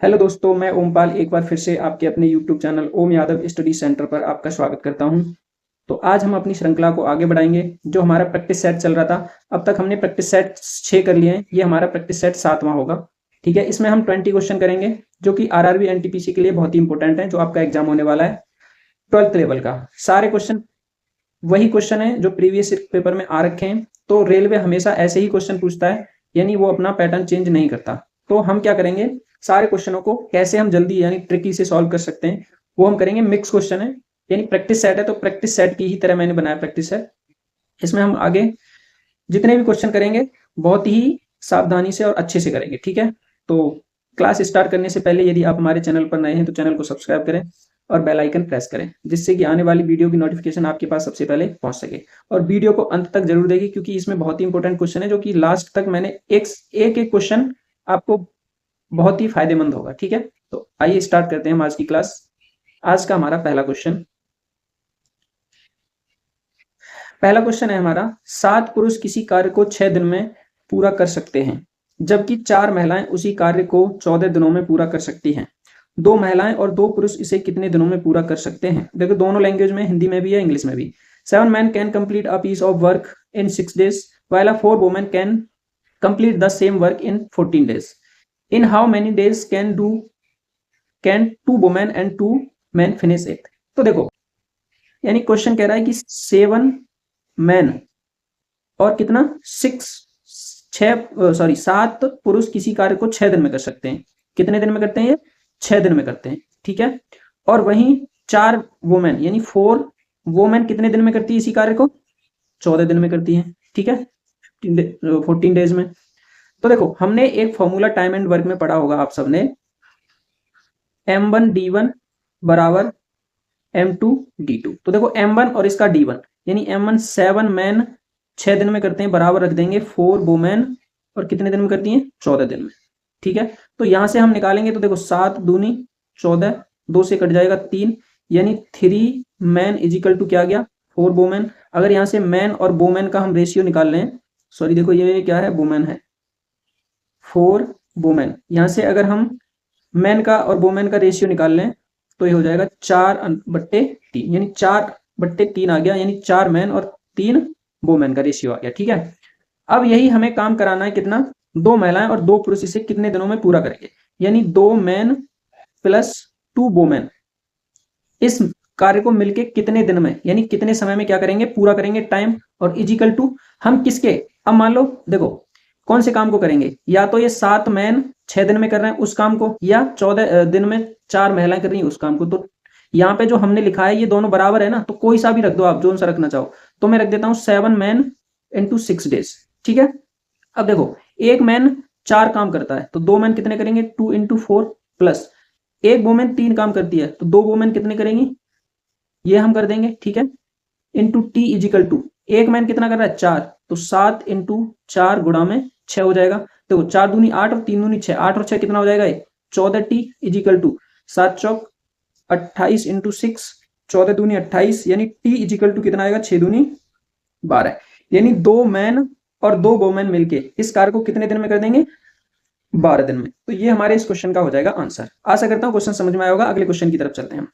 Hello दोस्तों, मैं ओमपाल एक बार फिर से आपके अपने यूट्यूब चैनल ओम यादव स्टडी सेंटर पर आपका स्वागत करता हूं। तो आज हम अपनी श्रृंखला को आगे बढ़ाएंगे। जो हमारा प्रैक्टिस सेट चल रहा था, अब तक हमने प्रैक्टिस सेट 6 कर लिए हैं। ये हमारा प्रैक्टिस सेट 7वां होगा। ठीक है, इसमें हम 20 क्वेश्चन करेंगे जो कि आरआरबी एनटीपीसी के लिए बहुत ही इंपॉर्टेंट है, जो आपका एग्जाम होने वाला है 12th लेवल का। सारे क्वेश्चन वही क्वेश्चन है जो प्रीवियस पेपर में आ रखे हैं। तो रेलवे हमेशा ऐसे ही क्वेश्चन पूछता है, यानी वो अपना पैटर्न चेंज नहीं करता। तो हम क्या करेंगे, सारे क्वेश्चनों को कैसे हम जल्दी यानी ट्रिकी से सॉल्व कर सकते हैं वो हम करेंगे। मिक्स क्वेश्चन है, यानी प्रैक्टिस सेट है, तो प्रैक्टिस सेट की ही तरह मैंने बनाया प्रैक्टिस सेट। इसमें हम आगे जितने भी क्वेश्चन करेंगे बहुत ही सावधानी से और अच्छे से करेंगे। ठीक है, तो क्लास स्टार्ट करने से पहले यदि आप हमारे चैनल पर नए हैं तो चैनल को सब्सक्राइब करें और बेल आइकन प्रेस करें, जिससे कि आने वाली वीडियो की नोटिफिकेशन आपके पास सबसे पहले पहुंच सके। और वीडियो को अंत तक जरूर देखिए, क्योंकि इसमें बहुत ही इंपॉर्टेंट क्वेश्चन है जो कि लास्ट तक मैंने एक एक क्वेश्चन आपको बहुत ही फायदेमंद होगा। ठीक है, तो आइए स्टार्ट करते हैं हम आज की क्लास। आज का हमारा पहला क्वेश्चन है हमारा, 7 पुरुष किसी कार्य को 6 दिन में पूरा कर सकते हैं, जबकि 4 महिलाएं उसी कार्य को 14 दिनों में पूरा कर सकती हैं। 2 महिलाएं और 2 पुरुष इसे कितने दिनों में पूरा कर सकते हैं? देखो, दोनों लैंग्वेज में, हिंदी में भी है, इंग्लिश में भी। 7 men can complete a piece of work in 6 days, while a 4 women can complete the same work in 14 days. In how many days can 2 women and 2 men finish it? तो देखो, यानी question कह रहा है कि 7 man और कितना 7 पुरुष किसी कार्य को 6 दिन में कर सकते हैं। कितने दिन में करते हैं? ये 6 दिन में करते हैं। ठीक है, और वहीं 4 वुमेन यानी 4 वुमेन कितने दिन में करती है इसी कार्य को? 14 दिन में करती है। ठीक है, 14 डेज में। तो देखो, हमने एक फॉर्मूला टाइम एंड वर्क में पढ़ा होगा आप सबने, m1d1 बराबर m2 d2। तो देखो, m1 और इसका d1 यानी m1 7 मैन 6 दिन में करते हैं, बराबर रख देंगे 4 वुमेन और कितने दिन में करती हैं? 14 दिन में। ठीक है, तो यहां से हम निकालेंगे तो देखो 7 दूनी 14, 2 से कट जाएगा 3, यानी 3 मैन इजिकल टू क्या आ गया? 4 वुमेन। अगर यहां से मैन और वुमेन का हम रेशियो निकाल लें, सॉरी देखो ये क्या है, वुमेन है, 4 वुमेन। यहां से अगर हम मैन का और वुमेन का रेशियो निकाल लें तो ये हो जाएगा 4/3, यानी 4/3 आ गया, यानी 4 मैन और 3 वुमेन का रेशियो आ गया। ठीक है, अब यही हमें काम कराना है, कितना? 2 महिलाएं और 2 पुरुष इसे कितने दिनों में पूरा करेंगे, यानी 2 मैन प्लस 2 वुमेन इस कार्य को मिलके कितने दिन में यानी कितने समय में क्या करेंगे? पूरा करेंगे। टाइम और इजिकल टू हम किसके, अब मान लो देखो कौन से काम को करेंगे, या तो ये 7 मैन 6 दिन में कर रहे हैं उस काम को, या 14 दिन में 4 महिलाएं कर रही हैं उस काम को। तो यहाँ पे जो हमने लिखा है ये दोनों बराबर है ना, तो कोई सा भी रख दो आप, जो सा रखना चाहो। तो मैं रख देता हूं 7 मैन इंटू 6 डेज। ठीक है, अब देखो एक मैन 4 काम करता है तो 2 मैन कितने करेंगे? 2 इंटू 4, प्लस एक वुमेन 3 काम करती है तो 2 वुमेन कितने करेंगी? ये हम कर देंगे। ठीक है, इंटू टी इजिकल टू एक मैन कितना कर रहा है? 4, तो 7 इंटू 4 गुणा में 6 हो जाएगा। तो 4 दूनी 8 और 3 दूनी 6, 8 और 6 कितना हो जाएगा? 14t is equal to 7 Chowk 28 into 6, 14 दूनी 28, यानी टी इजिकल टू कितना आएगा? 6 दूनी 12, यानी 2 मैन और 2 वुमेन मिलके इस कार्य को कितने दिन में कर देंगे? 12 दिन में। तो ये हमारे इस क्वेश्चन का हो जाएगा आंसर। आशा करता हूं क्वेश्चन समझ में आया होगा। अगले क्वेश्चन की तरफ चलते हैं हम।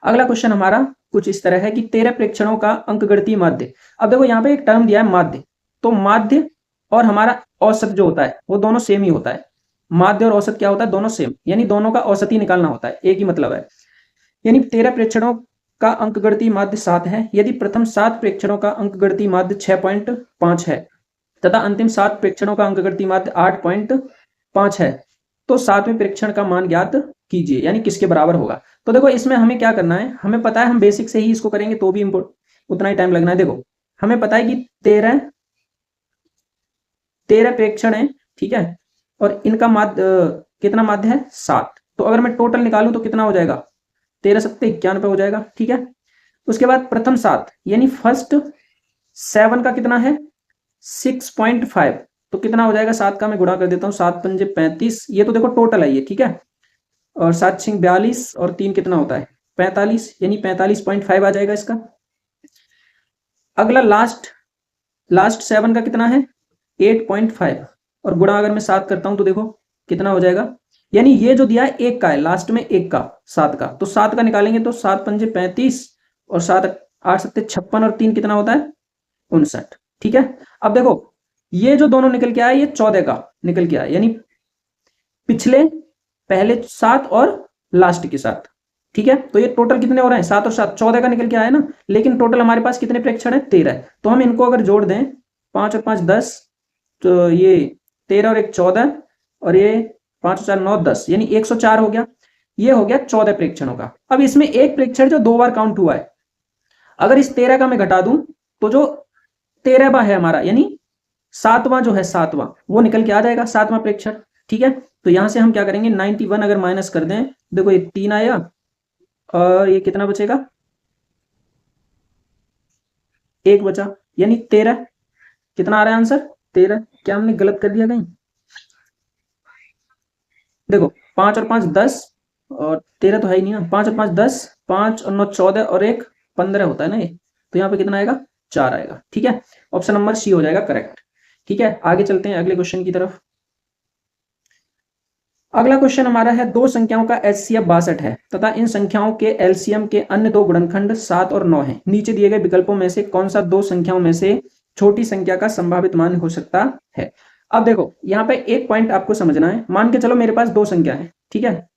अगला क्वेश्चन हमारा कुछ इस तरह है कि 13 प्रेक्षणों का अंकगणितीय माध्य। अब देखो यहाँ पे एक टर्म दिया है माध्य, तो माध्य और हमारा औसत जो होता है वो दोनों सेम ही होता है। माध्य और औसत क्या होता है? दोनों सेम, यानी दोनों का औसत ही निकालना होता है, एक ही मतलब है। यानी 13 प्रेक्षणों का अंकगणितीय माध्य 7 है, यदि प्रथम 7 प्रेक्षणों का अंकगणितीय माध्य 6.5 है तथा अंतिम 7 प्रेक्षणों का अंकगणितीय माध्य 8.5 है, तो 7वें प्रेक्षण का मान ज्ञात कीजिए, यानी किसके बराबर होगा। तो देखो इसमें हमें क्या करना है, हमें पता है हम बेसिक से ही इसको करेंगे तो भी उतना ही टाइम लगना है। देखो हमें पता है कि 13 प्रेक्षण है, ठीक है, और इनका माध्य कितना माध्य है? 7। तो अगर मैं टोटल निकालूं तो कितना हो जाएगा? 13 सत्ते 91 हो जाएगा। ठीक है, उसके बाद प्रथम 7 यानी फर्स्ट 7 का कितना है? 6.5, तो कितना हो जाएगा? 7 का मैं गुणा कर देता हूँ, 7 पंजे 35, ये तो देखो टोटल है ये। ठीक है, और 7 6 42 और 3 कितना होता है? 45, यानी 45.5 आ जाएगा इसका। अगला लास्ट 7 का कितना है? 8.5, और गुणा अगर मैं 7 करता हूं तो देखो कितना हो जाएगा? यानी ये जो दिया है एक का है, लास्ट में एक का 7 का, तो 7 का निकालेंगे तो 7 पंजे 35 और 7 8 सत्ते 56 और 3 कितना होता है 59। ठीक है, अब देखो ये जो दोनों निकल के आया ये 14 का निकल के आया, यानी पिछले पहले 7 और लास्ट के साथ। ठीक है, तो ये टोटल कितने हो रहे हैं 7 और 7 14 का निकल के आया ना, लेकिन टोटल हमारे पास कितने प्रेक्षण है 13। तो हम इनको अगर जोड़ दें 5 और 5 10, तो ये 13 और 1 14 और ये 5 और 4 9 10, यानी 104 हो गया। ये हो गया 14 प्रेक्षणों का। अब इसमें एक प्रेक्षण जो 2 बार काउंट हुआ है, अगर इस 13 का मैं घटा दूं तो जो 13वां है हमारा, यानी 7वां जो है 7वां वो निकल के आ जाएगा 7वां प्रेक्षण। ठीक है, तो यहां से हम क्या करेंगे 91 अगर माइनस कर दें, देखो ये 3 आया और ये कितना बचेगा 1 बचा, यानी 13। कितना आ रहा है आंसर 13। क्या हमने गलत कर दिया कहीं? देखो 5 और 5 10 और 13 तो है ही नहीं ना, 5 और 5 10, 5 और 9 14 और 1 15 होता है ना ये, तो यहाँ पे कितना आएगा 4 आएगा। ठीक है, ऑप्शन नंबर सी हो जाएगा करेक्ट। ठीक है, आगे चलते हैं अगले क्वेश्चन की तरफ। अगला क्वेश्चन हमारा है दो संख्याओं का एचसीएफ 62 है तथा इन संख्याओं के एलसीएम के अन्य दो गुणनखंड 7 और 9 हैं। नीचे दिए गए विकल्पों में से कौन सा दो संख्याओं में से छोटी संख्या का संभावित मान हो सकता है? अब देखो यहाँ पे एक पॉइंट आपको समझना है। मान के चलो मेरे पास दो संख्या है, ठीक है,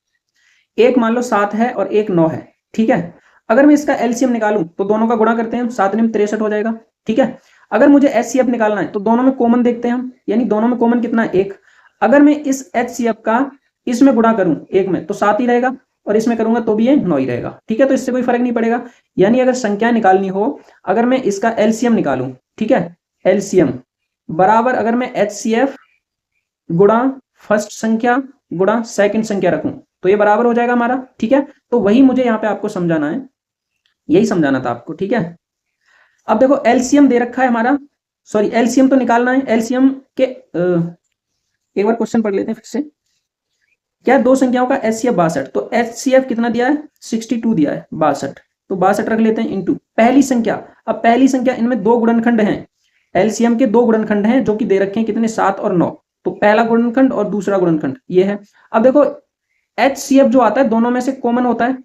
एक मान लो 7 है और एक 9 है। ठीक है, अगर मैं इसका एलसीएम निकालूं तो दोनों का गुणा करते हैं, 7 में 63 हो जाएगा। ठीक है, अगर मुझे एचसीएफ निकालना है तो दोनों में कॉमन देखते हैं हम, यानी दोनों में कॉमन कितना है 1। अगर मैं इस एचसीएफ का इसमें गुणा करूं एक में तो 7 ही रहेगा और इसमें करूंगा तो भी ये 9 ही रहेगा। ठीक है, तो इससे कोई फर्क नहीं पड़ेगा। यानी अगर संख्या निकालनी हो, अगर मैं इसका एलसीएम निकालूं, ठीक है, एलसीएम बराबर अगर मैं एचसीएफ गुणा फर्स्ट संख्या गुणा सेकंड संख्या रखूं तो ये बराबर हो जाएगा हमारा। ठीक है, तो वही मुझे यहाँ पे आपको समझाना है, यही समझाना था आपको। ठीक है, अब देखो एलसीएम दे रखा है हमारा, सॉरी एलसीएम तो निकालना है। एलसीएम के एक बार क्वेश्चन पढ़ लेते हैं फिर से। क्या दो संख्याओं का एचसीएफ 62, तो एचसीएफ कितना दिया है 62 दिया है, 62 तो 62 रख लेते हैं इनटू पहली संख्या। अब पहली संख्या इनमें दो गुणनखंड हैं, एलसीएम के दो गुणनखंड हैं जो कि दे रखे हैं कितने 7 और 9, तो पहला गुणनखंड और दूसरा गुणनखंड ये है। अब देखो एचसीएफ जो आता है दोनों में से कॉमन होता है,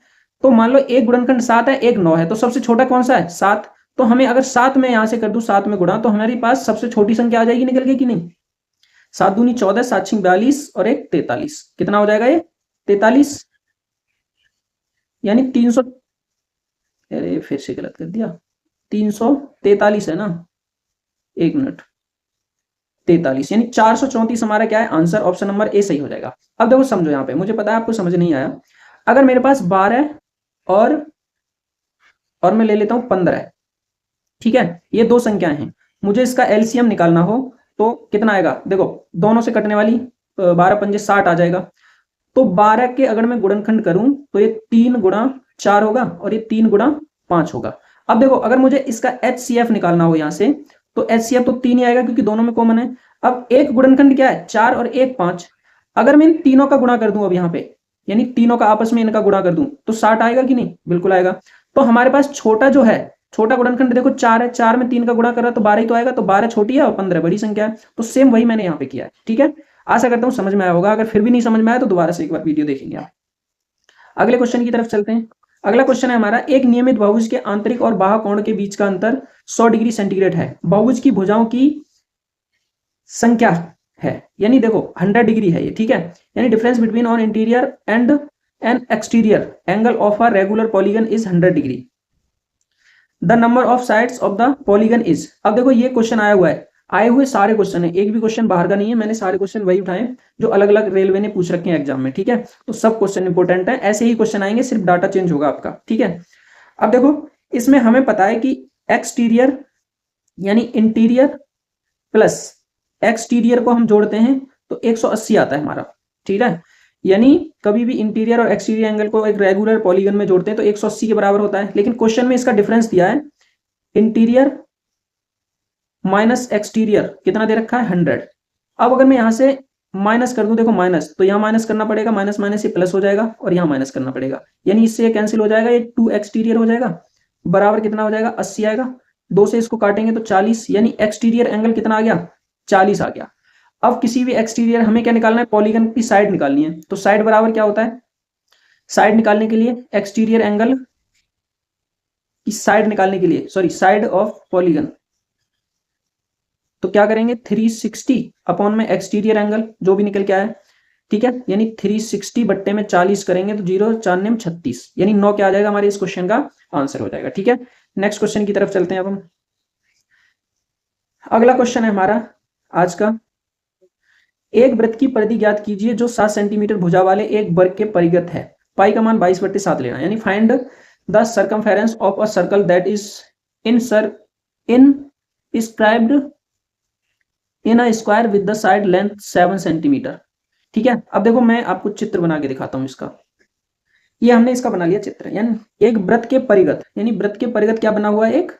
तो मान लो एक गुणनखंड 7 है एक 9 है, तो सबसे छोटा कौन सा है 7। तो हमें अगर 7 में यहां से कर दूं 7 में गुणा, तो हमारे पास सबसे छोटी संख्या आ जाएगी निकल के कि नहीं, 7 दूनी 14, 7 छिंग 42 और एक 43, कितना हो जाएगा ये 43, यानी 300, अरे फिर से गलत कर दिया, 343 है ना, एक मिनट 43, यानी 434 हमारा क्या है आंसर, ऑप्शन नंबर ए सही हो जाएगा। अब देखो समझो यहाँ पे, मुझे पता है आपको समझ नहीं आया। अगर मेरे पास 12 और मैं ले लेता हूं 15, ठीक है, ये दो संख्याएं हैं, मुझे इसका एलसीएम निकालना हो तो कितना आएगा, देखो दोनों से कटने वाली 12 पंजे 60 आ जाएगा। तो 12 के अगर मैं गुणनखंड करूं तो ये 3 गुणा 4 होगा और ये 3 गुणा 5 होगा। अब देखो अगर मुझे इसका एचसीएफ निकालना हो यहां से, तो एचसीएफ तो 3 ही आएगा क्योंकि दोनों में कॉमन है। अब एक गुणनखंड क्या है 4 और एक 5, अगर मैं इन तीनों का गुणा कर दूं अब यहाँ पे, यानी तीनों का आपस में इनका गुणा कर दूं तो 60 आएगा कि नहीं, बिल्कुल आएगा। तो हमारे पास छोटा जो है, छोटा गुणनखंड देखो 4 है, 4 में 3 का गुणा कर रहा तो 12 ही तो आएगा, तो 12 छोटी है और 15 बड़ी संख्या है। तो सेम वही मैंने यहाँ पे किया है। ठीक है, आशा करता हूँ समझ में आया होगा, अगर फिर भी नहीं समझ में आया तो दोबारा से एक बार वीडियो देखेंगे आप। अगले क्वेश्चन की तरफ चलते हैं। अगला क्वेश्चन है हमारा, एक नियमित बहुभुज के आंतरिक और बाह्य कोण के बीच का अंतर 100 डिग्री सेंटीग्रेड है, बहुभुज की भुजाओं की संख्या है, यानी देखो 100 डिग्री है ये। ठीक है, यानी difference between on interior and N exterior angle of a regular polygon is 100 degree, the number of sides of the polygon is. अब देखो ये क्वेश्चन आया हुआ है, आए हुए सारे क्वेश्चन है, एक भी क्वेश्चन बाहर का नहीं है, मैंने सारे क्वेश्चन वही उठाए जो अलग अलग रेलवे ने पूछ रखे हैं एग्जाम में। ठीक है, तो सब क्वेश्चन इंपॉर्टेंट है, ऐसे ही क्वेश्चन आएंगे, सिर्फ डाटा चेंज होगा आपका। ठीक है, अब देखो इसमें हमें पता है कि एक्सटीरियर यानी इंटीरियर प्लस एक्सटीरियर को हम जोड़ते हैं तो 180 आता है हमारा। ठीक है, यानी कभी भी इंटीरियर और एक्सटीरियर एंगल को एक रेगुलर पॉलीगन में जोड़ते हैं तो 180 के बराबर होता है। लेकिन क्वेश्चन में इसका डिफरेंस दिया है इंटीरियर माइनस एक्सटीरियर, कितना दे रखा है 100। अब अगर मैं यहां से माइनस कर दूं, देखो माइनस, तो यहां माइनस करना पड़ेगा, माइनस माइनस ये प्लस हो जाएगा और यहां माइनस करना पड़ेगा, यानी इससे ये कैंसिल हो जाएगा, ये 2 एक्सटीरियर हो जाएगा, बराबर कितना हो जाएगा 80 आएगा, 2 से इसको काटेंगे तो 40, यानी एक्सटीरियर एंगल कितना आ गया 40 आ गया। अब किसी भी एक्सटीरियर हमें क्या निकालना है, पॉलीगन की साइड निकालनी है। तो साइड बराबर क्या होता है, साइड निकालने के लिए एक्सटीरियर एंगल की साइड निकालने के लिए, सॉरी साइड ऑफ पॉलीगन, तो क्या करेंगे 360 अपॉन में एक्सटीरियर एंगल जो भी निकल के आया, ठीक है, यानी 360 बट्टे में 40 करेंगे तो 0 4 9 36, यानी 9 क्या आ जाएगा हमारे इस क्वेश्चन का आंसर हो जाएगा। ठीक है, नेक्स्ट क्वेश्चन की तरफ चलते हैं अब हम। अगला क्वेश्चन है हमारा आज का, एक वृत्त की परिधि ज्ञात कीजिए जो 7 सेंटीमीटर भुजा वाले एक वर्ग के परिगत है। पाई का मान 22/7 लेना, यानी find the circumference of a circle that is inscribed in a square with the side length 7 centimetre. ठीक है, अब देखो मैं आपको चित्र बना के दिखाता हूं इसका। ये हमने इसका बना लिया चित्र, यानी एक वृत्त के परिगत, यानी वृत्त के परिगत क्या बना हुआ है, एक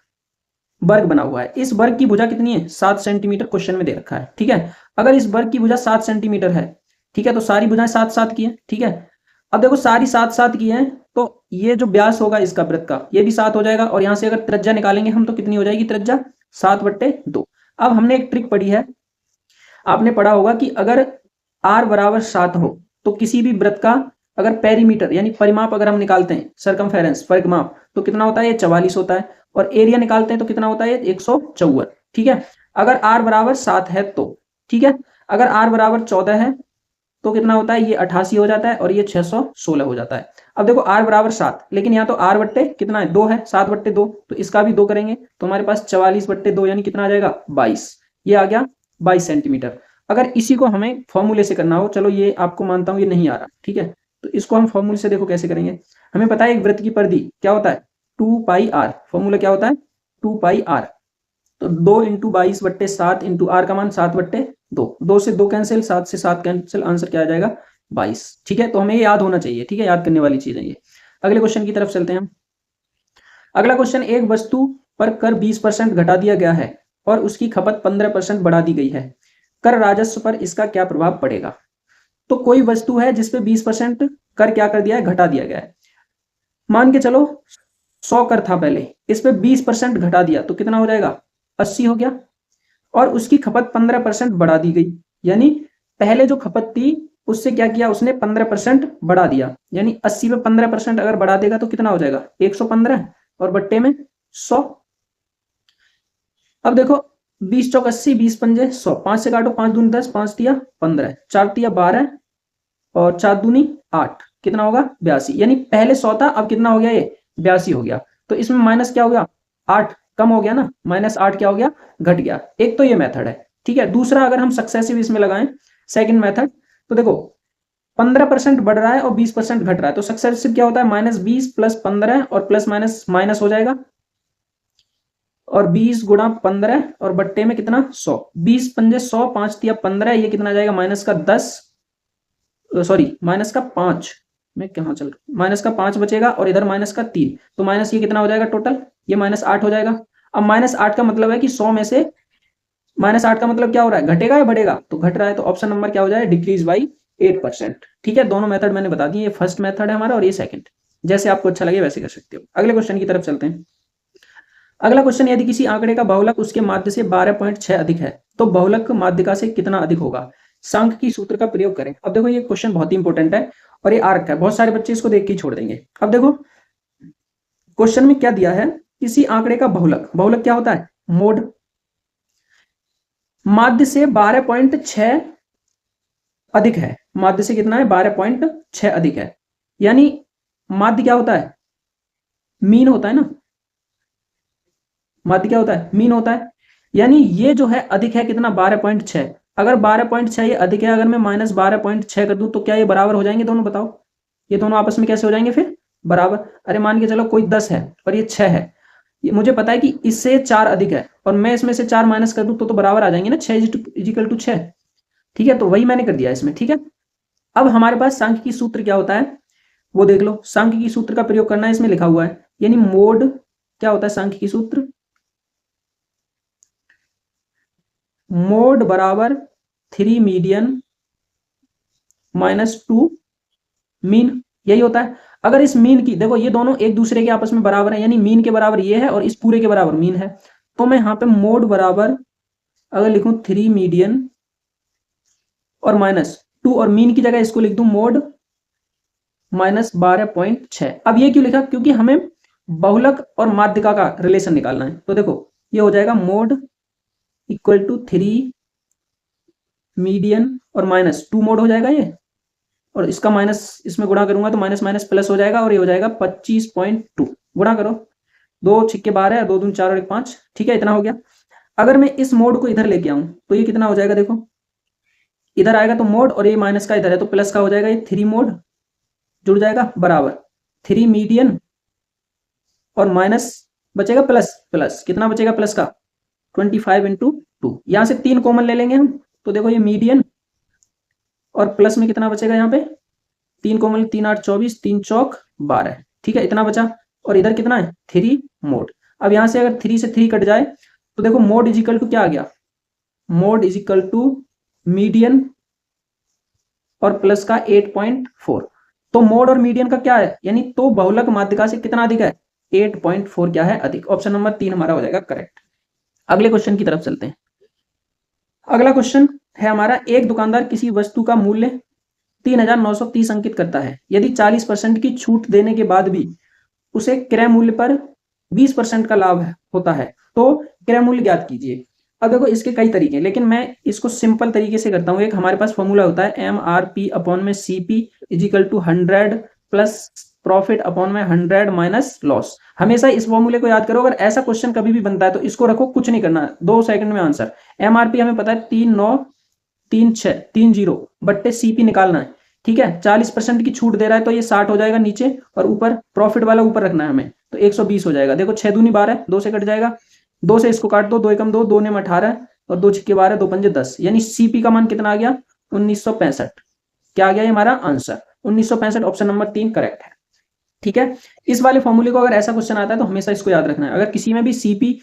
वर्ग बना हुआ है। इस वर्ग की भुजा कितनी है, 7 सेंटीमीटर क्वेश्चन में दे रखा है। ठीक है, अगर इस वर्ग की भुजा 7 सेंटीमीटर है, ठीक है, तो सारी भुजाएं 7-7 की है। ठीक है, अब देखो सारी 7-7 की है, तो ये जो व्यास होगा इसका वृत्त का, ये भी 7 हो जाएगा, और यहां से अगर त्रिज्या निकालेंगे हम तो कितनी हो जाएगी त्रिज्या, 7/2। अब हमने एक ट्रिक पढ़ी है, आपने पढ़ा होगा कि अगर r बराबर 7 हो तो किसी भी वृत्त का अगर पेरीमीटर यानी परिमाप अगर हम निकालते हैं, सरकमफेरेंस परिमाप, तो कितना होता है, ये 44 होता है, और एरिया निकालते हैं तो कितना होता है, 154। ठीक है, अगर r बराबर 7 है तो, ठीक है, अगर r बराबर 14 है तो कितना होता है, ये 88 हो जाता है, और ये 616 हो जाता है। अब देखो r बराबर 7, लेकिन यहाँ तो r बट्टे कितना है, 2 है, 7/2, तो इसका भी 2 करेंगे तो हमारे पास 44/2 यानी कितना आ जाएगा 22, ये आ गया 22 सेंटीमीटर। अगर इसी को हमें फॉर्मूले से करना हो, चलो ये आपको मानता हूं ये नहीं आ रहा, ठीक है, तो इसको हम फॉर्मूले से देखो कैसे करेंगे। हमें पता है एक वृत्त की परिधि क्या होता है, 2πr, फॉर्मूला क्या होता है 2πr, तो 2 × 22/7 × r का मान 7/2, 2 से 2 कैंसिल, 7 से 7 कैंसिल, आंसर क्या आ जाएगा 22। ठीक है, तो हमें ये याद होना चाहिए, ठीक है, याद करने वाली चीज है ये। अगले क्वेश्चन की तरफ चलते हैं हम। अगला क्वेश्चन, एक वस्तु पर कर 20% घटा दिया गया है और उसकी खपत 15% बढ़ा दी गई है, कर राजस्व पर इसका क्या प्रभाव पड़ेगा। तो कोई वस्तु है जिसपे 20% कर क्या कर दिया है, घटा दिया गया है। मान के चलो 100 कर था पहले, इस पे 20% घटा दिया तो कितना हो जाएगा 80 हो गया, और उसकी खपत 15% बढ़ा दी गई, यानी पहले जो खपत थी उससे क्या किया उसने 15% बढ़ा दिया, यानी 80 पे 15% अगर बढ़ा देगा तो कितना हो जाएगा 115, और बट्टे में 100। अब देखो 20 चौक 80, 20 पंजे 100, 5 से काटो, 5 दूनी 10, 5 तिया 15, 4 तिया 12, और 4 दूनी 8, कितना होगा 82, यानी पहले 100 था, अब कितना हो गया ये 82 हो गया। तो इसमें माइनस क्या हो गया 8 कम हो गया ना, -8 क्या हो गया घट गया। एक तो ये मेथड है, ठीक है। दूसरा अगर हम सक्सेसिव इसमें लगाएं सेकंड मेथड, तो देखो 15% बढ़ रहा है और 20% घट रहा है, तो सक्सेसिव क्या होता है -20 + 15 और प्लस माइनस माइनस हो जाएगा, और 20 × 15 और बट्टे में कितना 100, 20 पंजे 100, 5 तिया 15, ये कितना आ जाएगा -10, सॉरी -5, मैं कहाँ चल रहा हूँ, -5 बचेगा, और इधर -3, तो माइनस ये कितना हो जाएगा टोटल, ये -8 हो जाएगा। अब -8 का मतलब है कि 100 में से -8 का मतलब क्या हो रहा है, घटेगा या बढ़ेगा, तो घट रहा है, तो ऑप्शन नंबर क्या हो जाएगा डिक्रीज बाई 8%। ठीक है, दोनों मेथड मैंने बता दिए, ये फर्स्ट मेथड है हमारा और ये सेकंड, जैसे आपको अच्छा लगे वैसे कर सकते हो। अगले क्वेश्चन की तरफ चलते हैं। अगला क्वेश्चन, यदि किसी आंकड़े का बहुलक उसके माध्य से 12.6 अधिक है तो बहुलक माध्यिका से कितना अधिक होगा, सांख्यिकी सूत्र का प्रयोग करें। अब देखो ये क्वेश्चन बहुत ही इंपॉर्टेंट है और ये आ रखा है, बहुत सारे बच्चे इसको देख के ही छोड़ देंगे। अब देखो क्वेश्चन में क्या दिया है, किसी आंकड़े का बहुलक, बहुलक क्या होता है मोड, माध्य से 12.6 अधिक है, माध्य से कितना है 12.6 अधिक है, यानी माध्य क्या होता है मीन होता है ना, माध्य क्या होता है मीन होता है, यानी ये जो है अधिक है कितना 12.6, अगर 12.6 ये अधिक है, अगर मैं -12.6 कर दूं तो क्या ये बराबर हो जाएंगे दोनों, बताओ ये दोनों आपस में कैसे हो जाएंगे फिर बराबर। अरे मान के चलो कोई 10 है और ये 6 है, ये मुझे पता है कि इससे 4 अधिक है और मैं इसमें से 4 माइनस कर दूं तो बराबर आ जाएंगे ना, 6 = 6। ठीक है, तो वही मैंने कर दिया इसमें। ठीक है, अब हमारे पास सांख्यिकी सूत्र क्या होता है वो देख लो, सांख्यिकी सूत्र का प्रयोग करना है, इसमें लिखा हुआ है, यानी मोड क्या होता है सांख्यिकी सूत्र, मोड बराबर 3 मीडियन -2 मीन, यही होता है। अगर इस मीन की देखो ये दोनों एक दूसरे के आपस में बराबर है, यानी मीन के बराबर ये है और इस पूरे के बराबर मीन है, तो मैं यहाँ पे मोड बराबर अगर लिखूं 3 मीडियन और -2 और मीन की जगह इसको लिख दूं मोड -12.6। अब ये क्यों लिखा, क्योंकि हमें बहुलक और माध्यिका का रिलेशन निकालना है। तो देखो ये हो जाएगा मोड इक्वल टू 3 मीडियन और -2 मोड हो जाएगा ये, और इसका माइनस इसमें गुणा करूंगा तो माइनस माइनस प्लस हो जाएगा और ये हो जाएगा 25.2। गुणा करो, 2 छिक्के 12 है, 2 दूनी 4 और 1 5, ठीक है, इतना हो गया। अगर मैं इस मोड को इधर लेके आऊं तो ये कितना हो जाएगा, देखो इधर आएगा तो मोड और ये माइनस का इधर है तो प्लस का हो जाएगा, ये 3 मोड जुड़ जाएगा बराबर 3 मीडियन और माइनस बचेगा प्लस, प्लस कितना बचेगा प्लस का 25 इंटू 2। यहां से 3 कॉमन ले लेंगे हम, तो देखो ये मीडियन और प्लस में कितना बचेगा, यहाँ पे 3 कॉमन, 3 8 24, 3 चौक 12, ठीक है, इतना बचा। और इधर कितना है 3 मोड। अब यहां से अगर 3 से 3 कट जाए तो देखो मोड इज इक्वल टू क्या आ गया, mode is equal to median और प्लस का 8.4। तो मोड और मीडियन का क्या है, यानी तो बहुलक माध्यिका से कितना अधिक है, 8.4 क्या है अधिक। ऑप्शन नंबर 3 हमारा हो जाएगा करेक्ट। अगले क्वेश्चन की तरफ चलते हैं। अगला क्वेश्चन है हमारा, एक दुकानदार किसी वस्तु का मूल्य 3,930 अंकित करता है। यदि 40% की छूट देने के बाद भी उसे क्रय मूल्य पर 20% का लाभ होता है तो क्रय मूल्य ज्ञात कीजिए। अब देखो इसके कई तरीके हैं, लेकिन मैं इसको सिंपल तरीके से करता हूं। एक हमारे पास फॉर्मूला होता है MRP अपॉन में CP is equal to 100 plus profit upon में 100 माइनस लॉस। हमेशा इस फॉर्मूले को याद करो। अगर ऐसा क्वेश्चन कभी भी बनता है तो इसको रखो, कुछ नहीं करना, 2 सेकंड में आंसर। MRP हमें पता है 393630 बट्टे CP निकालना है, ठीक है। 40% की छूट दे रहा है तो ये 60 हो जाएगा नीचे, और ऊपर प्रॉफिट वाला ऊपर रखना है हमें, तो 120 हो जाएगा। देखो 6 दूनी 12, 2 से कट जाएगा, 2 से इसको काट दो, 2 एकम 2, 2 ने 18 और 2 छिक्के 12, 2 पंजे 10, यानी CP का मान कितना आ गया 1965। क्या आ गया ये हमारा आंसर 1965। ऑप्शन नंबर 3 करेक्ट है, ठीक है। इस वाले फॉर्मूले को अगर ऐसा क्वेश्चन आता है तो हमेशा इसको याद रखना है। अगर किसी में भी CP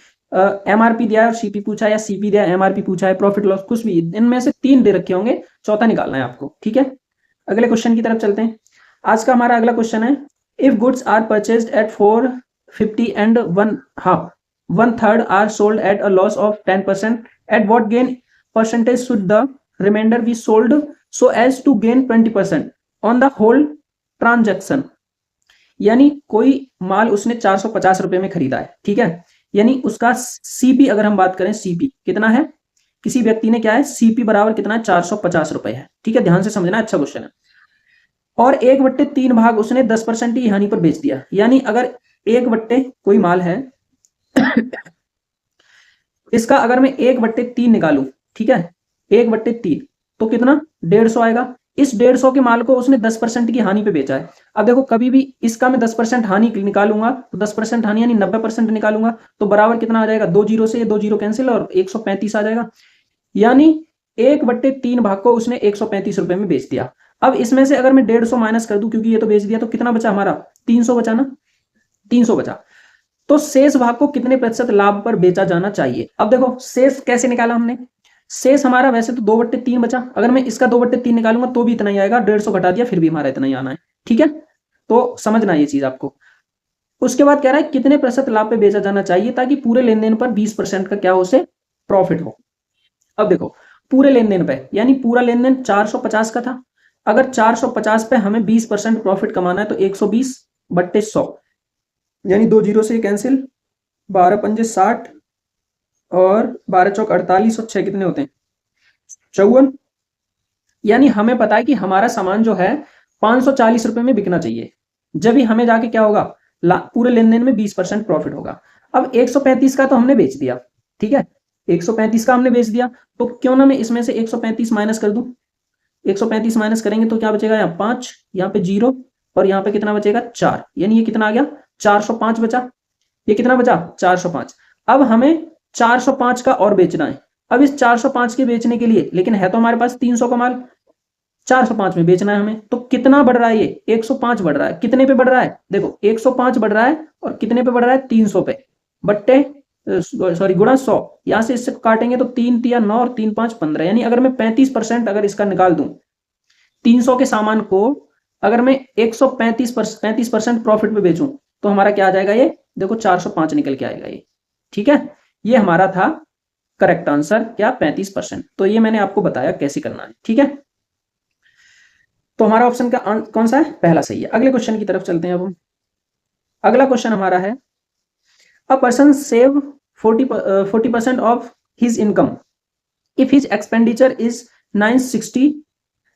MRP दिया है और CP पूछा है, या CP दिया है MRP पूछा है, प्रॉफिट लॉस कुछ भी, इनमें से 3 दे रखे होंगे, चौथा निकालना है आपको, ठीक है। अगले क्वेश्चन की तरफ चलते हैं। आज का हमारा अगला क्वेश्चन है, if goods are purchased at 450 and 1/3 are sold at a loss of 10%, at what gain percentage should the remainder be sold so as to gain 20% on the whole transaction. यानी कोई माल उसने 450 रुपए में खरीदा है, ठीक है, यानी उसका CP अगर हम बात करें, CP कितना है, किसी व्यक्ति ने क्या है CP बराबर कितना है 450 रुपए है, ठीक है, ध्यान से समझना, अच्छा क्वेश्चन है। और 1/3 भाग उसने 10% की हानि पर बेच दिया। यानी अगर 1/, कोई माल है इसका अगर मैं 1/3 निकालूं, ठीक है, 1/3 तो कितना 150 आएगा। इस 150 के माल को उसने 10% की हानि पे बेचा है। अब देखो कभी भी इसका मैं 10% हानि निकालूंगा तो 10% हानि यानी 90% निकालूंगा तो बराबर कितना आ जाएगा, 2 जीरो से 2 जीरो कैंसिल और 135 आ जाएगा। यानी 1/3 भाग को उसने 135 रुपए में बेच दिया। अब इसमें से अगर मैं 150 माइनस कर दूं, क्योंकि ये तो बेच दिया, तो कितना बचा हमारा 300 बचा ना, 300 बचा। तो शेष भाग को कितने प्रतिशत लाभ पर बेचा जाना चाहिए। अब देखो शेष कैसे निकाला हमने, शेष हमारा वैसे तो 2/3 बचा, अगर मैं इसका 2/3 निकालूंगा तो भी इतना ही आएगा, 150 घटा दिया फिर भी हमारा इतना ही आना है, ठीक है। तो समझना ये चीज आपको। उसके बाद कह रहा है कितने प्रतिशत लाभ पे बेचा जाना चाहिए ताकि पूरे लेन देन पर 20% का क्या हो, उसे प्रॉफिट हो। अब देखो पूरे लेन देन पे, यानी पूरा लेन देन 450 का था, अगर 450 पे हमें 20% प्रॉफिट कमाना है तो 120/100, यानी 2 जीरो से कैंसिल, 12 पंजे 60 और 12 चौक 48 और 6 कितने होते हैं 54। यानी हमें पता है कि हमारा सामान जो है 540 रुपए में बिकना चाहिए, जब ही हमें जाके क्या होगा पूरे लेन देन में 20% प्रॉफिट होगा। अब 135 का तो हमने बेच दिया, ठीक है, 135 का हमने बेच दिया, तो क्यों ना मैं इसमें से 135 माइनस कर दूं। 135 माइनस करेंगे तो क्या बचेगा, यहाँ 5, यहाँ पे 0 और यहाँ पे कितना बचेगा 4, यानी ये कितना आ गया 405 बचा। ये कितना बचा 405। अब हमें 405 का और बेचना है। अब इस 405 के बेचने के लिए, लेकिन है तो हमारे पास 300 का माल, 405 में बेचना है हमें, तो कितना बढ़ रहा है ये 105 बढ़ रहा है। कितने पे बढ़ रहा है, देखो 105 बढ़ रहा है और कितने पे बढ़ रहा है 300 पे, बट्टे सॉरी गुणा 100। यहां से इससे काटेंगे तो 3 तिया 9 और 3 5 15, यानी अगर मैं 35% अगर इसका निकाल दूं 300 के सामान को, अगर मैं 135% प्रॉफिट पे बेचूं तो हमारा क्या आ जाएगा, ये देखो 405 निकल के आएगा ये, ठीक है। ये हमारा था करेक्ट आंसर क्या 35%। तो ये मैंने आपको बताया कैसे करना है, ठीक है। तो हमारा ऑप्शन का कौन सा है, पहला सही है। अगले क्वेश्चन की तरफ चलते हैं अब हम। अगला क्वेश्चन हमारा है a person save 40% of his income if his expenditure is 960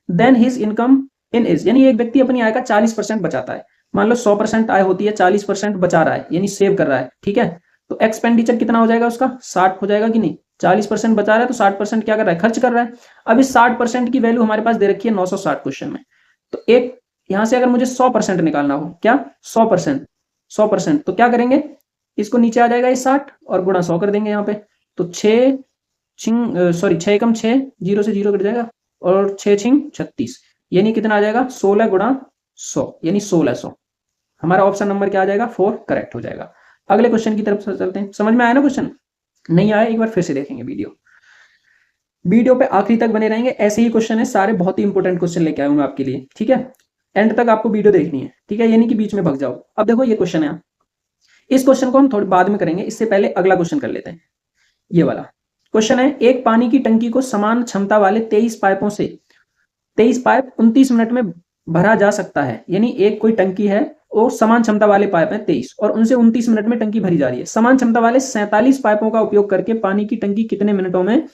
then his income in is, यानी एक व्यक्ति अपनी आय का 40% बचाता है। मान लो 100% आय होती है, 40% बचा रहा है यानी सेव कर रहा है, ठीक है। तो एक्सपेंडिचर कितना हो जाएगा उसका, 60 हो जाएगा कि नहीं। 40% बचा रहा है तो 60% क्या कर रहा है, खर्च कर रहा है। अब इस 60% की वैल्यू हमारे पास दे रखी है 960 क्वेश्चन में। तो एक यहां से अगर मुझे 100% निकालना हो, क्या 100%, 100% तो क्या करेंगे, इसको नीचे आ जाएगा ये 60 और गुणा 100 कर देंगे यहाँ पे। तो 6 6 एकम 6, 0 से 0 कट जाएगा और 6 छिंग 36, यानी कितना आ जाएगा 16 गुणा 100 यानी 1600। हमारा ऑप्शन नंबर क्या आ जाएगा, 4 करेक्ट हो जाएगा। अगले क्वेश्चन की तरफ चलते हैं। समझ में आया ना क्वेश्चन, नहीं आया एक बार फिर से देखेंगे वीडियो पे आखिरी तक बने रहेंगे। ऐसे ही क्वेश्चन है सारे, बहुत ही इंपॉर्टेंट क्वेश्चन लेके आऊंगा आपके लिए, ठीक है। एंड तक आपको वीडियो देखनी है, ठीक है, यानी कि बीच में भग जाओ। अब देखो ये क्वेश्चन है, इस क्वेश्चन को हम थोड़ी बाद में करेंगे, इससे पहले अगला क्वेश्चन कर लेते हैं। ये वाला क्वेश्चन है एक पानी की टंकी को समान क्षमता वाले 23 पाइपों से 23 पाइप 29 मिनट में भरा जा सकता है। यानी एक कोई टंकी है, वो समान क्षमता वाले पाइप है 23 और उनसे 29 मिनट में टंकी भरी जा रही है। समान क्षमता वाले 47 पाइपों का उपयोग करके पानी की टंकी कितने मिनटों में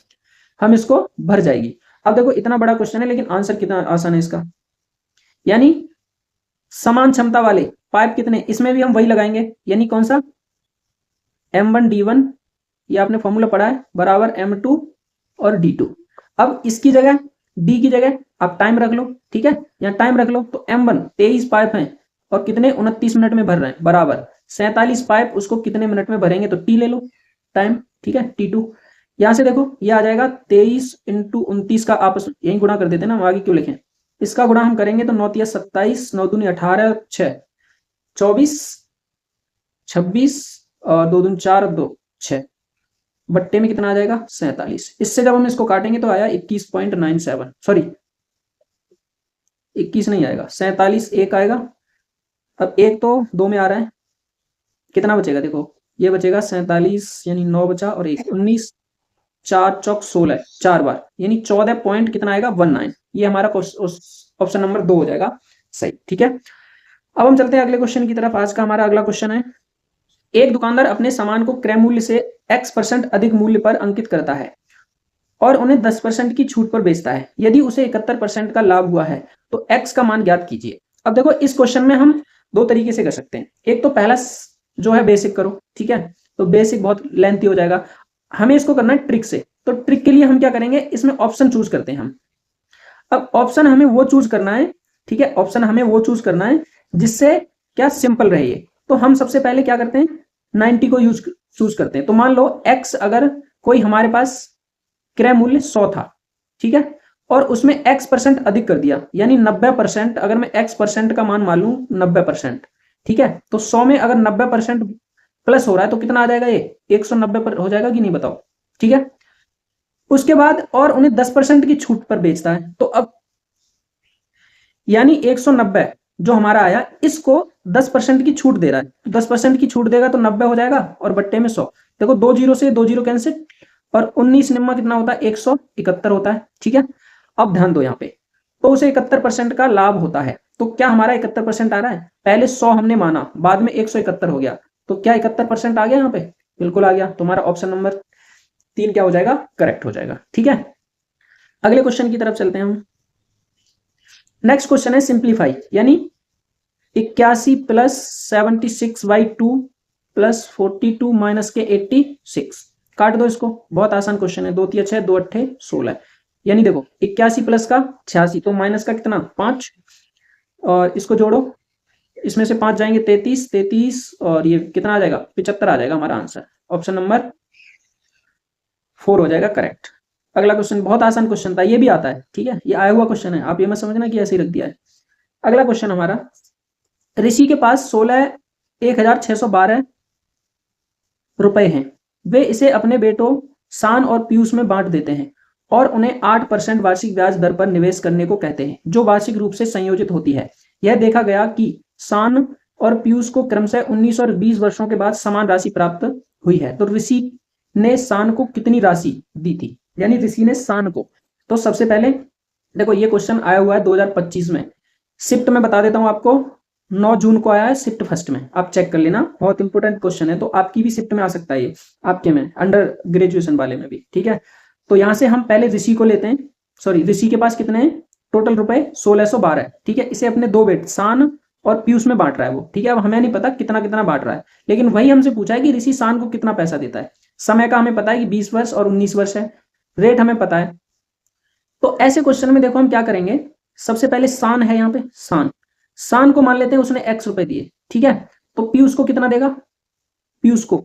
हम इसको भर जाएगी। अब देखो इतना बड़ा क्वेश्चन है लेकिन आंसर कितना आसान है इसका। यानी समान क्षमता वाले पाइप कितने, इसमें भी हम वही लगाएंगे, यानी कौन सा M1D1, ये आपने फॉर्मूला पढ़ा है, बराबर M2 और D2। अब इसकी जगह D की जगह आप टाइम रख लो, ठीक है, यहाँ टाइम रख लो। तो M1 23 पाइप हैं और कितने 29 मिनट में भर रहे हैं, बराबर 47 पाइप उसको कितने मिनट में भरेंगे, तो T ले लो टाइम, ठीक है, T2। यहां से देखो ये आ जाएगा 23 × 29 का आपस यही गुणा कर देते हैं ना, हम आगे क्यों लिखें। इसका गुणा हम करेंगे तो 9 × 27, 9 दूनी 18, 6 24, 26 और 2 दूनी 4, 2 6, बट्टे में कितना आ जाएगा 47। इससे जब हम इसको काटेंगे तो आया 21.97, सॉरी 21 नहीं आएगा, 47 एक आएगा। अब एक तो 2 में आ रहा है, कितना बचेगा देखो, ये बचेगा 47 यानी 9 बचा और 1 19, 4 चौक 16, 4 बार यानी 14 पॉइंट कितना आएगा 19। ये हमारा ऑप्शन नंबर 2 हो जाएगा सही, ठीक है। अब हम चलते हैं अगले क्वेश्चन की तरफ। आज का हमारा अगला क्वेश्चन है एक दुकानदार अपने सामान को क्रय मूल्य से X% अधिक मूल्य पर अंकित करता है और उन्हें 10% की छूट पर बेचता है। यदि उसे 71% का लाभ हुआ है तो X का मान ज्ञात कीजिए। अब देखो इस क्वेश्चन में हम दो तरीके से कर सकते हैं। एक तो पहला जो है बेसिक करो, ठीक है, तो बेसिक बहुत लेंथी हो जाएगा, हमें इसको करना है ट्रिक से। तो ट्रिक के लिए हम क्या करेंगे, इसमें ऑप्शन चूज करते हैं हम। अब ऑप्शन हमें वो चूज करना है, ठीक है, ऑप्शन हमें वो चूज करना है जिससे क्या सिंपल रहे। तो हम सबसे पहले क्या करते हैं 90 को चूज करते हैं। तो मान लो X अगर कोई हमारे पास क्रय मूल्य 100 था, ठीक है, और उसमें X% अधिक कर दिया यानी 90%। अगर मैं X% का मान मान लूं 90%, ठीक है, तो 100 में अगर 90% प्लस हो रहा है तो कितना आ जाएगा, ये 190 पर हो जाएगा कि नहीं बताओ, ठीक है। उसके बाद और उन्हें 10% की छूट पर बेचता है, तो अब यानी 190 जो हमारा आया इसको 10% की छूट दे रहा है, तो 10% की छूट देगा तो 90 हो जाएगा और बट्टे में 100। देखो 2 जीरो से 2 जीरो कैंसिल और 19 निम्मा कितना होता है 171 होता है, ठीक है। अब ध्यान दो यहाँ पे, तो उसे 71% का लाभ होता है। तो क्या हमारा 71% आ रहा है, पहले 100 हमने माना बाद में 171 हो गया, तो क्या 71% आ गया यहाँ पे, बिल्कुल आ गया। तुम्हारा ऑप्शन नंबर 3 क्या हो जाएगा, करेक्ट हो जाएगा, ठीक है। अगले क्वेश्चन की तरफ चलते हैं हम। नेक्स्ट क्वेश्चन है सिंप्लीफाई, यानी 81 + 76/2 + 42 - के 86, काट दो इसको, बहुत आसान क्वेश्चन है। 2 × 6 2 × 8 16, यानी देखो 81 प्लस का 86 तो माइनस का कितना 5 और इसको जोड़ो, इसमें से 5 जाएंगे 33 33 और ये कितना आ जाएगा 75 आ जाएगा हमारा आंसर। ऑप्शन नंबर 4 हो जाएगा करेक्ट। अगला क्वेश्चन बहुत आसान क्वेश्चन था, ये भी आता है, ठीक है, ये आया हुआ क्वेश्चन है, आप ये मत समझना कि ऐसे ही रख दिया है। अगला क्वेश्चन हमारा, ऋषि के पास 16,1,612 रुपए हैं, वे इसे अपने बेटों शान और पीयूष में बांट देते हैं और उन्हें 8% वार्षिक ब्याज दर पर निवेश करने को कहते हैं जो वार्षिक रूप से संयोजित होती है। यह देखा गया कि शान और पीयूष को क्रमशः 19 और 20 वर्षों के बाद समान राशि प्राप्त हुई है। तो ऋषि ने शान को कितनी राशि दी थी, यानी ऋषि ने शान को। तो सबसे पहले देखो ये क्वेश्चन आया हुआ है 2025 में, शिफ्ट में बता देता हूं आपको, 9 जून को आया है शिफ्ट फर्स्ट में, आप चेक कर लेना, बहुत इंपॉर्टेंट क्वेश्चन है, तो आपकी भी शिफ्ट में आ सकता है ये, आपके में अंडर ग्रेजुएशन वाले में भी, ठीक है। तो यहां से हम पहले ऋषि को लेते हैं, सॉरी ऋषि के पास कितने हैं टोटल रुपए 1612 है, ठीक है। इसे अपने दो बेट शान और पीयूष में बांट रहा है वो, ठीक है। अब हमें नहीं पता कितना कितना बांट रहा है, लेकिन वही हमसे पूछा है कि ऋषि शान को कितना पैसा देता है। समय का हमें पता है कि 20 वर्ष और 19 वर्ष है, रेट हमें पता है। तो ऐसे क्वेश्चन में देखो हम क्या करेंगे, सबसे पहले शान है यहाँ पे, शान को मान लेते हैं उसने x रुपए दिए, ठीक है। तो पीयूष को कितना देगा, पीयूष को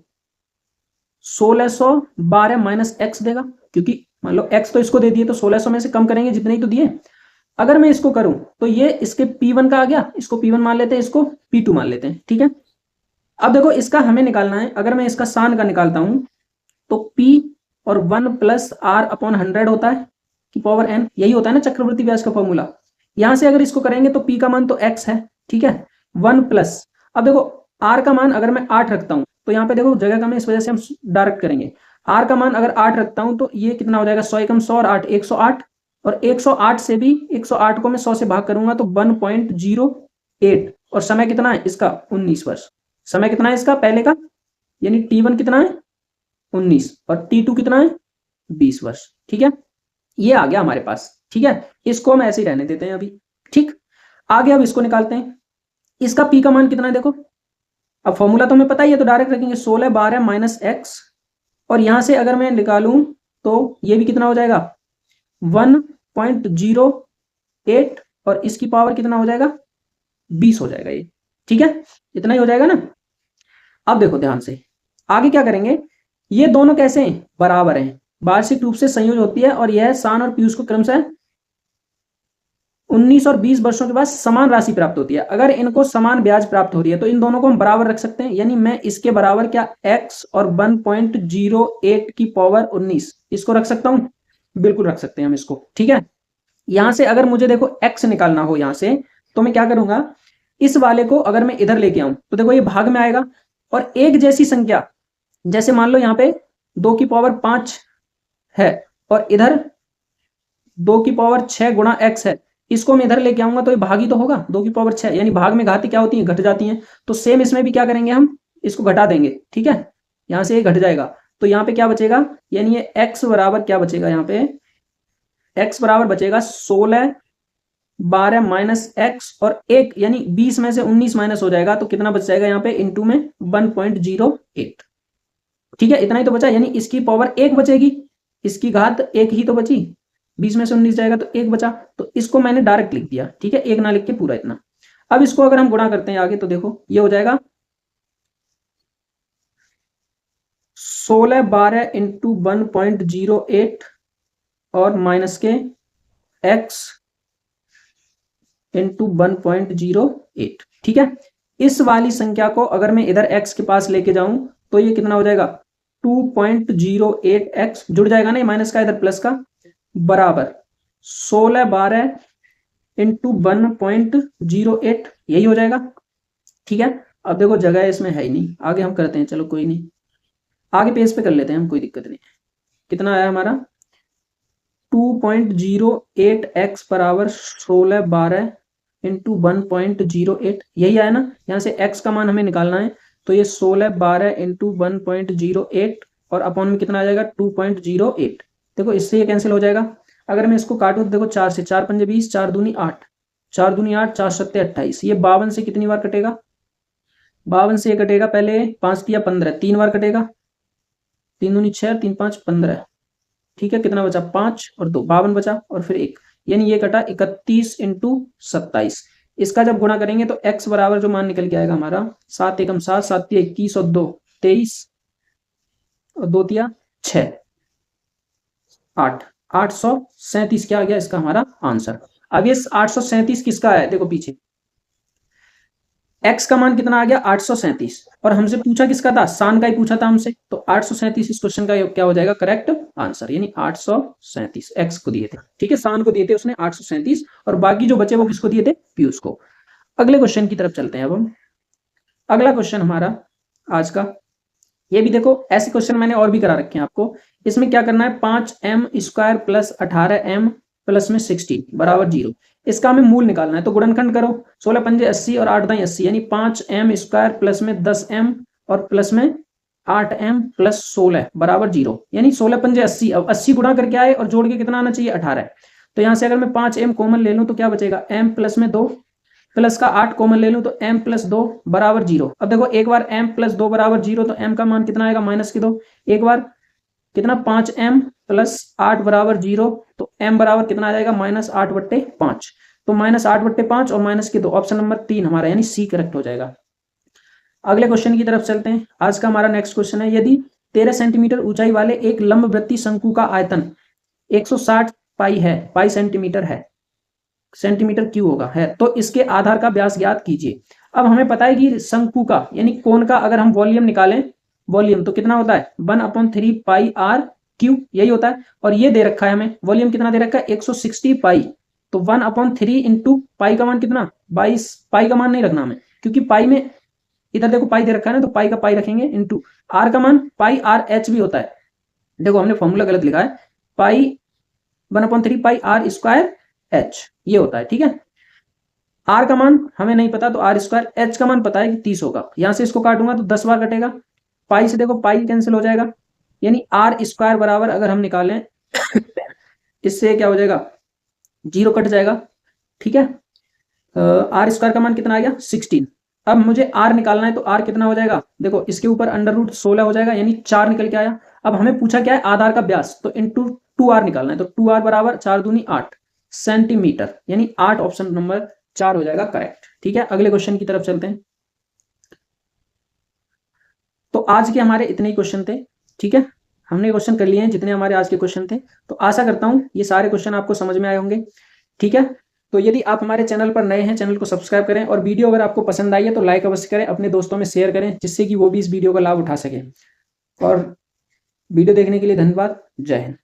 1612 माइनस एक्स देगा, क्योंकि मान लो x तो इसको दे दिए तो 1600 में से कम करेंगे जितने ही तो दिए। अगर मैं इसको करूं तो ये इसके P1 का आ गया, इसको P1 मान लेते हैं, इसको P2 मान लेते हैं, ठीक है। अब देखो इसका हमें निकालना है, अगर मैं इसका शान का निकालता हूं तो P और 1 प्लस R अपॉन 100 होता है कि पावर n, यही होता है ना चक्रवृद्धि ब्याज का फॉर्मूला। यहां से अगर इसको करेंगे तो P का मान तो x है, ठीक है, 1 प्लस, अब देखो R का मान अगर मैं 8 रखता हूं तो यहाँ पे देखो जगह कम है, इस वजह से हम डायरेक्ट करेंगे। R का मान अगर 8 रखता हूं तो ये कितना हो जाएगा, 100 एकम 100 और 8 108, और 108 से भी 108 को मैं 100 से भाग करूंगा तो 1.08, और समय कितना है इसका 19 वर्ष। समय कितना है इसका पहले का, यानी T1 कितना है 19 और T2 कितना है 20 वर्ष, ठीक है। ये आ गया हमारे पास, ठीक है। इसको हम ऐसे ही रहने देते हैं अभी, ठीक। आगे अब इसको निकालते हैं, इसका P का मान कितना है देखो, अब फॉर्मूला तो हमें पता ही है तो डायरेक्ट रखेंगे 1612 माइनस एक्स, और यहां से अगर मैं निकालूं तो ये भी कितना हो जाएगा 1.08, और इसकी पावर कितना हो जाएगा 20 हो जाएगा ये, ठीक है, इतना ही हो जाएगा ना। अब देखो ध्यान से आगे क्या करेंगे, ये दोनों कैसे हैं बराबर हैं, वार्षिक रूप से संयोज होती है, और यह शान और पीयूष को क्रमशः 19 और 20 वर्षों के बाद समान राशि प्राप्त होती है। अगर इनको समान ब्याज प्राप्त हो रही है तो इन दोनों को हम बराबर रख सकते हैं, यानी मैं इसके बराबर क्या x और 1.08 की पावर 19 इसको रख सकता हूं, बिल्कुल रख सकते हैं हम इसको, ठीक है। यहां से अगर मुझे देखो x निकालना हो यहां से, तो मैं क्या करूंगा, इस वाले को अगर मैं इधर लेके आऊं तो देखो ये भाग में आएगा, और एक जैसी संख्या, जैसे मान लो यहाँ पे 2 की पावर 5 है और इधर 2 की पावर 6 गुणा x है, इसको मैं इधर लेके आऊंगा तो ये भागी तो होगा 2 की पावर 6, यानी भाग में घाती क्या होती है घट जाती है। तो सेम इसमें भी क्या करेंगे हम इसको घटा देंगे, ठीक है, यहां से ये घट जाएगा, तो यहाँ पे क्या बचेगा, यानी ये x बराबर क्या बचेगा, यहाँ पे x बराबर बचेगा 1612 माइनस एक्स और 1, यानी 20 में से 19 माइनस हो जाएगा तो कितना बच जाएगा यहाँ पे इंटू में 1.08, ठीक है, इतना ही तो बचा, यानी इसकी पावर 1 बचेगी, इसकी घात 1 ही तो बची, 20 में से 19 जाएगा तो 1 बचा, तो इसको मैंने डायरेक्ट लिख दिया, ठीक है, 1 ना लिख के पूरा इतना। अब इसको अगर हम गुणा करते हैं आगे तो देखो ये हो जाएगा 1612 इंटू 1.08 और माइनस के x इंटू 1.08, ठीक है। इस वाली संख्या को अगर मैं इधर x के पास लेके जाऊं तो ये कितना हो जाएगा 2.08x, जुड़ जाएगा ना ये माइनस का इधर प्लस का, बराबर 1612 इंटू 1.08, यही हो जाएगा, ठीक है। अब देखो जगह इसमें है ही नहीं, आगे हम करते हैं, चलो कोई नहीं, आगे पेज पे कर लेते हैं हम, कोई दिक्कत नहीं। कितना आया हमारा 2.08x बराबर 1612 इंटू 1.08, यही आया ना। यहाँ से x का मान हमें निकालना है, तो ये 1612 इंटू 1.08 और अपॉन में कितना आ जाएगा 2.08, देखो इससे ये कैंसिल हो जाएगा। अगर मैं इसको काटूं तो देखो 4 से, 4 पंजे 20, 4 दूनी 8, 4 दूनी 8, 4 सत्ते 28, ये 52 से कितनी बार कटेगा, 52 से ये कटेगा, पहले 5 दिया 15, 3 बार कटेगा, 3 दूनी 6, 3 5 15, ठीक है, कितना बचा 5 और 2, 52 बचा, और फिर 1, यानी ये कटा 31 इंटू 27। इसका जब गुणा करेंगे तो x बराबर जो मान निकल के आएगा हमारा 7 एकम 7, 7 तिया 21 और 2 23 और 2 तिया 6 8, 837 क्या आ गया इसका हमारा आंसर। अब ये 837 किसका है, देखो पीछे x का मान कितना आ गया 837, और हमसे पूछा किसका था, शान का ही पूछा था हमसे, तो 837 इस क्वेश्चन का क्या हो जाएगा करेक्ट आंसर, यानी 837 x को दिए थे, ठीक है, शान को दिए थे उसने 837, और बाकी जो बचे वो किसको दिए थे पीयूष को। अगले क्वेश्चन की तरफ चलते हैं अब हम। अगला क्वेश्चन हमारा आज का, ये भी देखो ऐसे क्वेश्चन मैंने और भी करा रखे हैं आपको। इसमें क्या करना है, 5m² प्लस 18m प्लस में 16 बराबर 0, इसका हमें मूल निकालना है, तो गुणनखंड करो। 16 पंजे 80 और 8 दाई 80, यानी 5m² प्लस में 10m और प्लस में 8m प्लस 16 बराबर 0, यानी 16 पंजे 80। अब 80 गुणा करके आए और जोड़ के कितना आना चाहिए 18। तो यहाँ से अगर मैं 5m कॉमन ले लूँ तो क्या बचेगा, m प्लस में 2 प्लस का 8 कॉमन ले लूँ तो m प्लस 2 बराबर 0। अब देखो एक बार m प्लस 2 बराबर 0 तो m का मान कितना आएगा माइनस की 2, एक बार कितना 5m प्लस 8 बराबर 0, तो m बराबर कितना आ जाएगा -8/5। तो -8/5 और माइनस की 2, ऑप्शन नंबर 3 हमारा यानी सी करेक्ट हो जाएगा। अगले क्वेश्चन की तरफ चलते हैं। आज का हमारा नेक्स्ट क्वेश्चन है, यदि 13 सेंटीमीटर ऊंचाई वाले एक लंबवृत्तीय शंकु का आयतन 160 पाई है, पाई सेंटीमीटर है, सेंटीमीटर क्यूब होगा है, तो इसके आधार का व्यास ज्ञात कीजिए। अब हमें पता है कि शंकु का यानी कोण का अगर हम वॉल्यूम निकालें, वॉल्यूम तो कितना होता है 1/3 पाई r क्यूब, यही होता है। और ये दे रखा है हमें वॉल्यूम कितना दे रखा है 160 पाई, तो 1/3 इंटू पाई का मान कितना 22, पाई का मान नहीं रखना हमें क्योंकि पाई में इधर देखो पाई दे रखा है ना, तो पाई का पाई रखेंगे इंटू आर का मान पाई r h भी होता है। देखो हमने फॉर्मूला गलत लिखा है, पाई 1/3 पाई r स्क्वायर h ये होता है, ठीक है। r का मान हमें नहीं पता तो r स्क्वायर, h का मान पता है कि 30 होगा। यहां से इसको काटूंगा तो 10 बार कटेगा, पाई से देखो पाई कैंसिल हो जाएगा, यानी r स्क्वायर बराबर अगर हम निकालें इससे क्या हो जाएगा 0 कट जाएगा, ठीक है। r स्क्वायर का मान कितना आ गया 16। अब मुझे r निकालना है तो r कितना हो जाएगा, देखो इसके ऊपर √16 हो जाएगा यानी 4 निकल के आया। अब हमें पूछा क्या है आधार का व्यास, तो इंटू 2r निकालना है, तो 2r बराबर 4 दूनी 8 सेंटीमीटर, यानी 8 ऑप्शन नंबर 4 हो जाएगा करेक्ट, ठीक है। अगले क्वेश्चन की तरफ चलते हैं। तो आज के हमारे इतने ही क्वेश्चन थे, ठीक है। हमने क्वेश्चन कर लिए हैं जितने हमारे आज के क्वेश्चन थे, तो आशा करता हूं ये सारे क्वेश्चन आपको समझ में आए होंगे, ठीक है। तो यदि आप हमारे चैनल पर नए हैं, चैनल को सब्सक्राइब करें और वीडियो अगर आपको पसंद आई है तो लाइक अवश्य करें, अपने दोस्तों में शेयर करें जिससे कि वो भी इस वीडियो का लाभ उठा सकें। और वीडियो देखने के लिए धन्यवाद, जय हिंद।